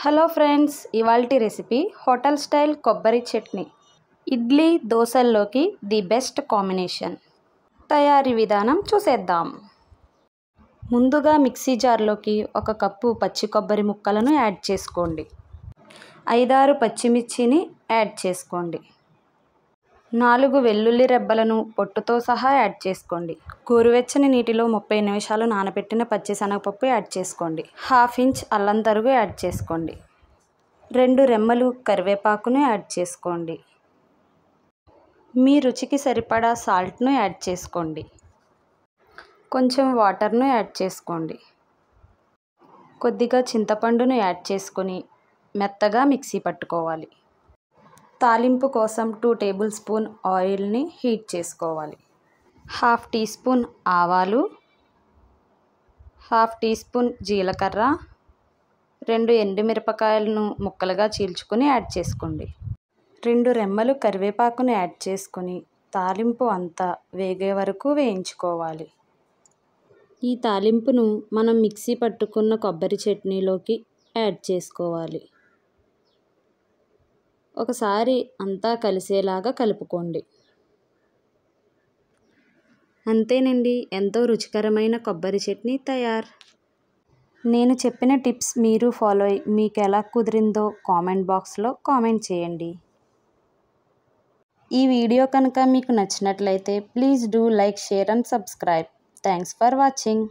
Hello friends, ఇవాల్టి recipe hotel style కొబ్బరి చట్నీ. ఇడ్లీ దోశల్లోకి ది బెస్ట్ కాంబినేషన్. తయారీ విధానం చూసేద్దాం. ముందుగా మిక్సీ జార్లోకి 1 కప్పు పచ్చి కొబ్బరి ముక్కలను యాడ్ చేసుకోండి. 5-6 పచ్చిమిర్చిని యాడ్ చేసుకోండి. 4 వెల్లుల్లి రెబ్బలను పొట్టుతో సహా యాడ్ చేసుకోండి. గోరువెచ్చని నీటిలో 30 నిమిషాలు నానబెట్టిన పచ్చిశనగపప్పు యాడ్ చేసుకోండి. 1/2 ఇంచ్ అల్లం తరుగు యాడ్ చేసుకోండి. 2 రెమ్మలు కరివేపాకును యాడ్ చేసుకోండి. మీ రుచికి సరిపడా సాల్ట్ను యాడ్ చేసుకోండి. కొంచెం వాటర్ను యాడ్ చేసుకోండి. కొద్దిగా చింతపండును యాడ్ చేసుకొని మెత్తగా మిక్సీ పట్టుకోవాలి. తాలింపు కోసం 2 టేబుల్ స్పూన్ ఆయిల్ని హీట్ చేసుకోవాలి. 1/2 టీ స్పూన్ ఆవాలు, 1/2 టీ స్పూన్ జీలకర్ర, 2 ఎండుమిరపకాయలను ముక్కలుగా చీల్చుకొని యాడ్ చేసుకోండి. 2 రెమ్మలు కరివేపాకును యాడ్ చేసుకొని తాలింపు అంతా వేగే వరకు వేయించుకోవాలి. ఈ తాలింపును మనం మిక్సీ పట్టుకున్న కొబ్బరి చట్నీలోకి యాడ్ చేసుకోవాలి. ఒకసారి అంతా కలిసేలాగా కలుపుకోండి. అంతేనండి, ఎంతో రుచికరమైన కొబ్బరి చట్నీ తయారు. నేను చెప్పిన టిప్స్ మీరు ఫాలో అయ్యి మీకు ఎలా కుదిరిందో కామెంట్ బాక్స్లో కామెంట్ చేయండి. ఈ వీడియో కనుక మీకు నచ్చినట్లయితే please do like, share and subscribe. Thanks for watching.